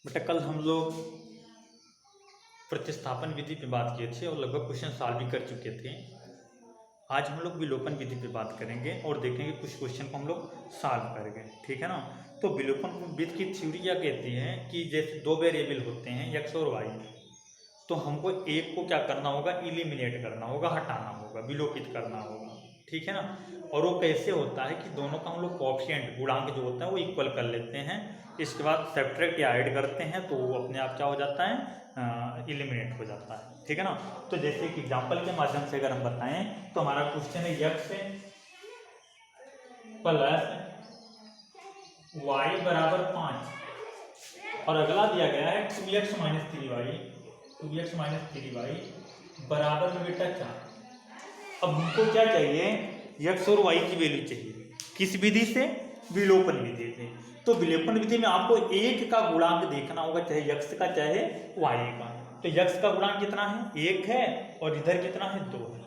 बेटा कल हम लोग प्रतिस्थापन विधि पे बात किए थे और लगभग क्वेश्चन सॉल्व भी कर चुके थे। आज हम लोग विलोपन विधि पे बात करेंगे और देखेंगे कुछ क्वेश्चन को हम लोग सॉल्व करेंगे, ठीक है ना। तो विलोपन विधि की थ्योरी क्या कहती है कि जैसे दो वेरिएबल होते हैं एक्स और वाई, तो हमको एक को क्या करना होगा, इलिमिनेट करना होगा, हटाना होगा, विलोपित करना होगा, ठीक है ना। और वो कैसे होता है कि दोनों का हम लोग कोएफिशिएंट गुणांक जो होता है वो इक्वल कर लेते हैं, इसके बाद सब्ट्रैक्ट या ऐड करते हैं तो वो अपने आप क्या हो जाता है, इलिमिनेट हो जाता है, ठीक है ना। तो जैसे कि एग्जांपल के माध्यम से अगर हम बताएं तो हमारा क्वेश्चन है x प्लस y बराबर 5 और अगला दिया गया है 2x माइनस 3y बराबर में बेटा 4। अब हमको क्या चाहिए, x और y की वैल्यू चाहिए, किस विधि से, विलोपन विधि से। तो विलोपन विधि में आपको एक का गुणांक देखना होगा, चाहे x का चाहे y का। तो x का गुणांक कितना है, 1 है, और इधर कितना है, 2 है।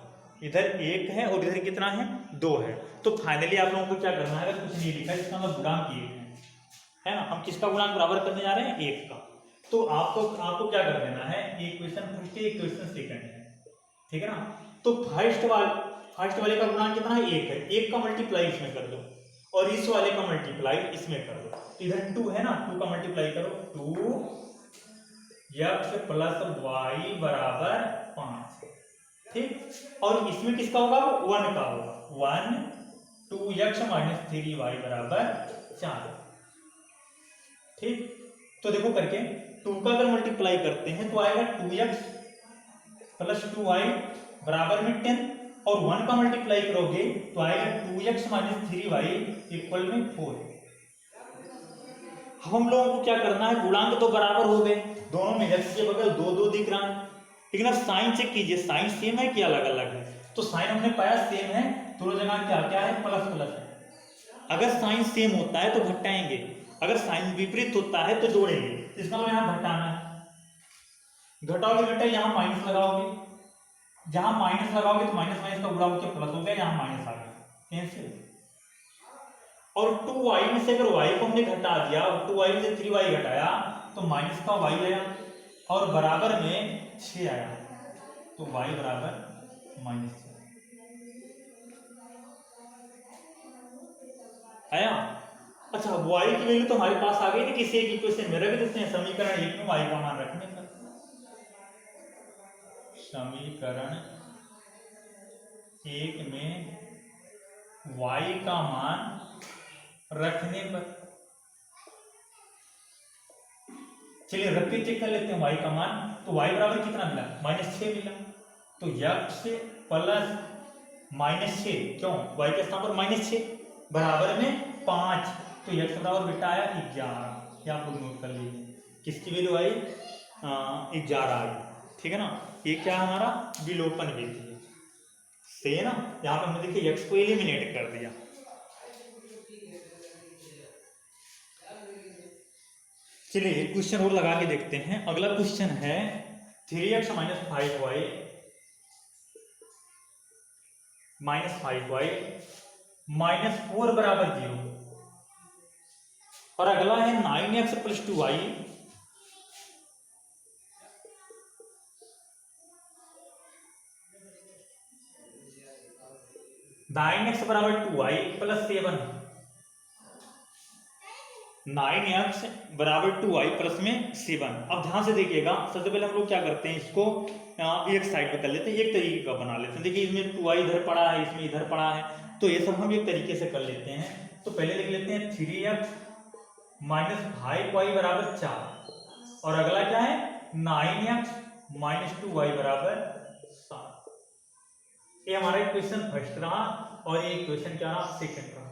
इधर 1 है और इधर कितना है, 2 है। तो फाइनली आप लोगों को क्या करना है, अगर कुछ नहीं लिखा है इसका मतलब गुणांक 1 है ना। हम किसका गुणांक बराबर करने जा रहे हैं, 1 का। तो आपको क्या कर देना है, इक्वेशन फर्स्ट है, इक्वेशन सेकंड है, ठीक है ना। तो फर्स्ट वाले का गुणांक कितना है, 1 है, 1 का मल्टीप्लाई इसमें कर दो और इस वाले का मल्टीप्लाई इसमें कर दो। इधर 2 है ना, 2 का मल्टीप्लाई करो, 2x प्लस वाई बराबर 5, ठीक। और इसमें किसका होगा, 1 का होगा, 1 2x माइनस 3y बराबर 4, ठीक। तो देखो करके 2 का अगर मल्टीप्लाई करते हैं तो आएगा 2x प्लस 2y बराबर में 10 और 1 का मल्टीप्लाई करोगे तो आएगा 2x माइनस 3y इक्वल में 4। हम लोगों को क्या करना है, गुणांक तो बराबर हो गए, दोनों में x के बगल 2 2 दिख रहा है, लेकिन अब साइन चेक कीजिए, साइन सेम है कि अलग अलग है। तो साइन हमने पाया सेम है, दोनों जगह क्या क्या है, प्लस प्लस है। अगर साइन सेम होता है तो घटाएंगे, अगर साइन विपरीत होता है तो जोड़ेंगे, इसका मतलब यहां घटाना है। घटाओगे बेटा यहाँ माइनस लगाओगे, जहां माइनस लगाओगे तो माइनस माइनस का गुणा होकर प्लस हो गया, यहां माइनस आ गया, कैंसिल। और 2y में से अगर y को हमने घटा दिया, 2y में से 3y घटाया तो माइनस का y आया और बराबर में 6 आया, तो y बराबर -6 आया। अच्छा, y की वैल्यू तो हमारे पास आ गई ना, किसी एक इक्वेशन में रख देते हैं, समीकरण 1 में y का मान रखने पर, समीकरण 1 में y का मान रखने पर, चलिए रख के चेक कर लेते हैं y का मान। तो y बराबर कितना मिला, -6 मिला। तो x प्लस -6, क्यों, y के स्थान पर -6 बराबर में 5, तो x बराबर बेटा आया 11। या आप लोग नोट कर लीजिए, किसकी वैल्यू आई, 11 आई, ठीक है ना। ये क्या है, हमारा विलोपन विधि है, सही है ना। यहाँ पर हमने देखिए x को एलिमिनेट कर दिया। चलिए एक क्वेश्चन और लगा के देखते हैं। अगला क्वेश्चन है 3x माइनस 5y माइनस 4 बराबर 0, और अगला है 9x प्लस 2y बराबर 2y प्लस 7, 9x बराबर 2y प्लस में 7। अब ध्यान से देखिएगा, सबसे पहले हम लोग क्या करते हैं, इसको एक साइड पे कर लेते हैं, एक तरीके का बना लेते हैं। देखिए इसमें 2y इधर पड़ा है, इसमें इधर पड़ा है, तो ये सब हम एक तरीके से कर लेते हैं। तो पहले लिख लेते हैं 3x माइनस 5y बराबर 4, और अगला क्या है 9x माइनस 2y बराबर 7। ये हमारा इक्वेशन फर्स्ट रहा और ये इक्वेशन क्या रहा, सेकंड रहा।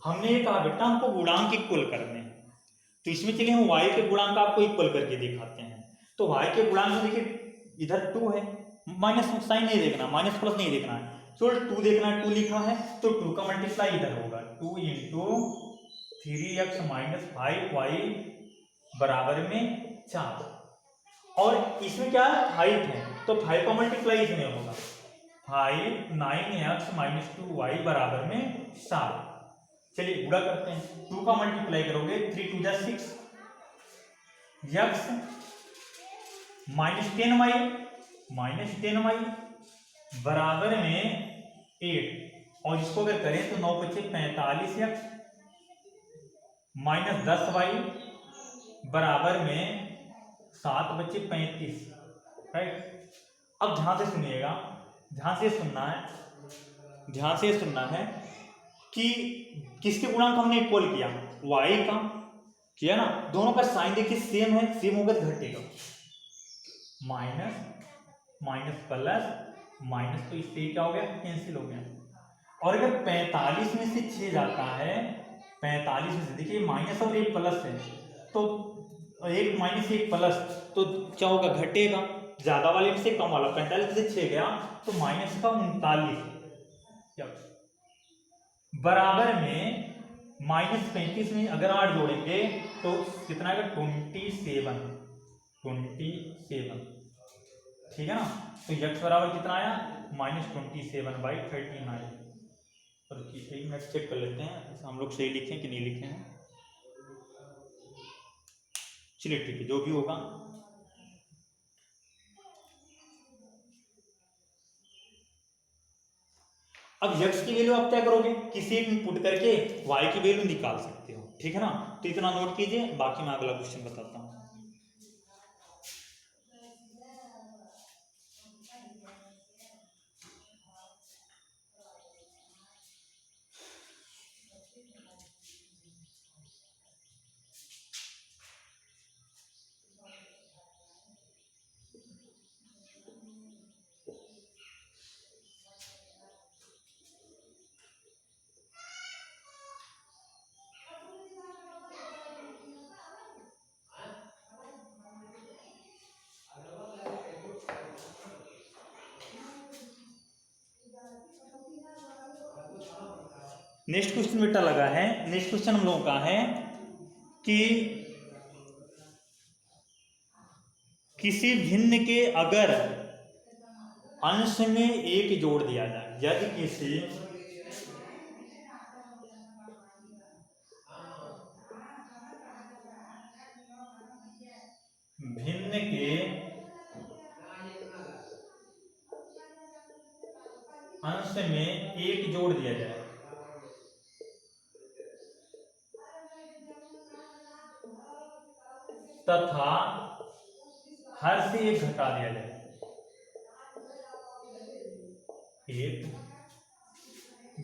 हमने ये कहा बेटा हमको गुणांक इक्वल करने हैं, तो इसमें चलिए हम y के गुणांक आपको इक्वल करके दिखाते हैं। तो y के गुणांक में देखिए इधर 2 है, माइनस साइन नहीं देखना, माइनस प्लस नहीं देखना है, केवल 2 देखना है, 2 लिखा है तो 2 का मल्टीप्लाई इधर होगा, 2 इंटू 3x माइनस 5y बराबर में 4, और इसमें क्या है 5 है तो 5 का मल्टीप्लाई इसमें होगा, 5 9x माइनस 2y बराबर में 7। चलिए गुणा करते हैं, 2 का मल्टीप्लाई करोगे 3 2 जा 6, यक्स -10y बराबर में 8, और इसको अगर करें तो 9 × 5 = 45x -10y बराबर में 7 × 5 = 35, राइट। अब ध्यान से सुनिएगा, ध्यान से सुनना है कि किसके गुणांक हमने इक्वल किया, y का किया ना, दोनों का साइन देखिए सेम है, सेम होगा तो घटेगा, माइनस माइनस प्लस माइनस, तो इससे क्या हो गया, कैंसिल हो गया। और अगर 45 में से 6 जाता है, 45 में से देखिए माइनस और एक प्लस है, तो एक माइनस एक प्लस, तो क्या होगा, घटेगा, ज्यादा वाले में से कम वाला, 45 में से 6 गया तो माइनस का 39 बराबर में -35 में अगर 8 जोड़ेंगे तो कितना आएगा, 27, ठीक है ना। तो x बराबर कितना आया, -27/39। और एक मिनट चेक कर लेते हैं हम लोग सही लिखे कि नहीं लिखे हैं, चलिए ठीक है, जो भी होगा। अब x की वैल्यू आप क्या करोगे, किसी एक में पुट करके y की वैल्यू निकाल सकते हो, ठीक है ना। तो इतना नोट कीजिए, बाकी मैं अगला क्वेश्चन बताता हूँ। नेक्स्ट क्वेश्चन बेटा लगा है, नेक्स्ट क्वेश्चन हम लोगों का है कि किसी भिन्न के अगर अंश में 1 जोड़ दिया जाए, यदि किसी भिन्न के अंश में 1 जोड़ दिया जाए, तथा हर से 1 घटा दिया जाए, 1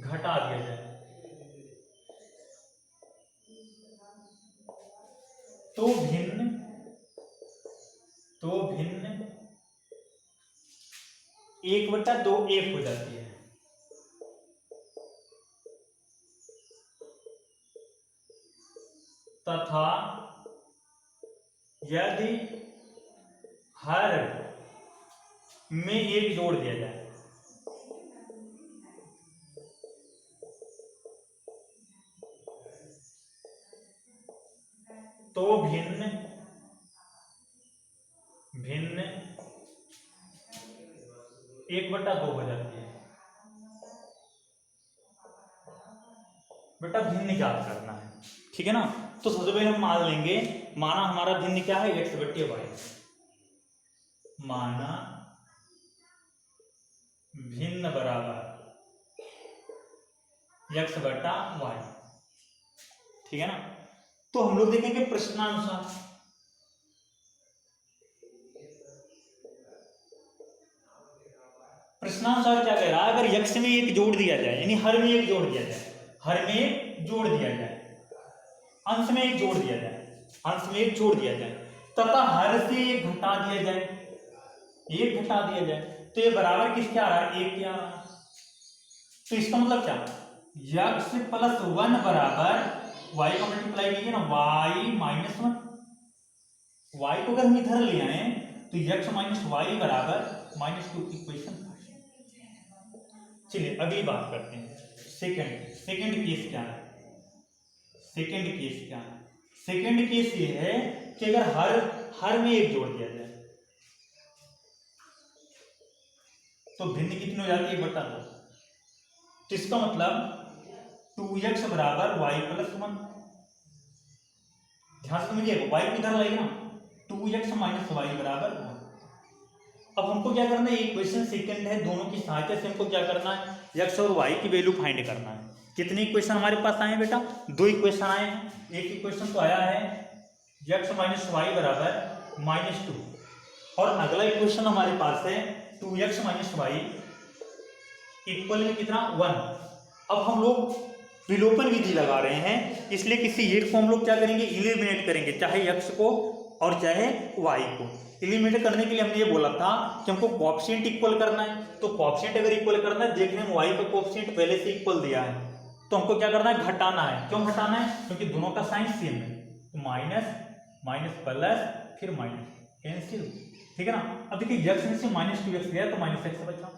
घटा दिया जाए, तो भिन्न 1/2 1 हो जाती है। तथा यदि हर में 1 जोड़ दिया जाए, तो भिन्न 1/2 हो जाती है। बेटा भिन्न ज्ञात करना है, ठीक है ना। तो सबसे पहले हम मान लेंगे, माना हमारा भिन्न क्या है, x/y, माना भिन्न बराबर x/y, ठीक है ना। तो हम लोग देखेंगे प्रश्नानुसार, प्रश्नानुसार क्या कह रहा है, अगर x में 1 जोड़ दिया जाए, यानी हर में 1 जोड़ दिया जाए, हर में 1 जोड़ दिया जाए, अंश में 1 जोड़ दिया जाए, अंश में 1 जोड़ दिया जाए, तथा हर से 1 घटा दिया जाए, 1 घटा दिया जाए, तो ये बराबर किसके आ रहा है, 1 के आ रहा है। तो इसका मतलब क्या, x + 1 बराबर y का मल्टीप्लाई कीजिए ना, y - 1, y को अगर हम इधर ले आए तो x - y बराबर -2 की इक्वेशन। चलिए अगली बात करते हैं, सेकंड केस क्या है, सेकंड केस ये है कि अगर हर में 1 जोड़ दिया जाए, तो भिन्न कितनी हो जाती है, 1/2। तो इसका मतलब 2x बराबर y + 1, ध्यान से समझिए, y को इधर लाइए ना, 2x माइनस वाई बराबर 1। अब हमको क्या करना है, इक्वेशन सेकंड है, दोनों की सहायता से हमको क्या करना है, x और y की वैल्यू फाइंड करना है। कितने इक्वेशन हमारे पास आए हैं बेटा, 2 इक्वेशन आए हैं। एक इक्वेशन तो आया है x माइनस वाई बराबर -2 और अगला इक्वेशन हमारे पास है 2x माइनस वाई इक्वल में कितना 1। अब हम लोग विलोपन विधि लगा रहे हैं, इसलिए किसी एक को हम लोग क्या करेंगे, इलिमिनेट करेंगे, चाहे x को और चाहे y को। इलिमिनेट करने के लिए हमने ये बोला था कि हमको कोएफिशिएंट इक्वल करना है, तो कोएफिशिएंट अगर इक्वल करना है, देखने में y का कोएफिशिएंट पहले से इक्वल दिया है, तो हमको क्या करना है, घटाना है। क्यों घटाना है, क्योंकि दोनों का साइन सेम है, तो माइनस माइनस प्लस फिर माइनस कैंसिल, ठीक है ना। अब देखिए x में से -2x गया तो -x बचा,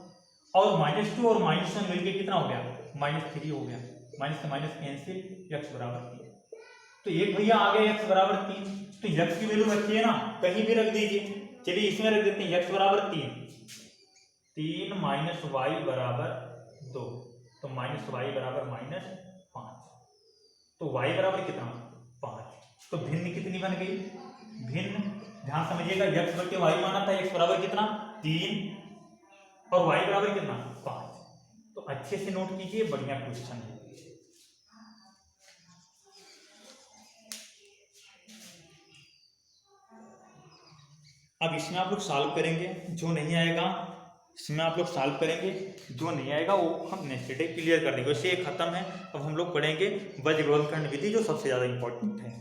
और -2 और -1 मिलके कितना हो गया, -3 हो गया, माइनस से माइनस कैंसिल, x बराबर 3। तो एक भैया आ गया x बराबर 3, तो x की वैल्यू रखिए ना, कहीं भी रख दीजिए। चलिए इसमें रख देते हैं x बराबर 3 माइनस वाई बराबर 2, तो माइनस वाई बराबर -5, तो y बराबर कितना 5। तो भिन्न कितनी बन गई, भिन्न ध्यान समझिएगा, x बटे y माना था, x बराबर कितना 3 और y बराबर कितना 5। तो अच्छे से नोट कीजिए, बढ़िया क्वेश्चन है। अब इसमें आप लोग सॉल्व करेंगे, जो नहीं आएगा इसमें आप लोग सॉल्व करेंगे, जो नहीं आएगा वो हम नेक्स्ट डे क्लियर कर देंगे। वैसे ये खत्म है, अब हम लोग पढ़ेंगे वज्रग्रहण विधि, जो सबसे ज़्यादा इंपॉर्टेंट है।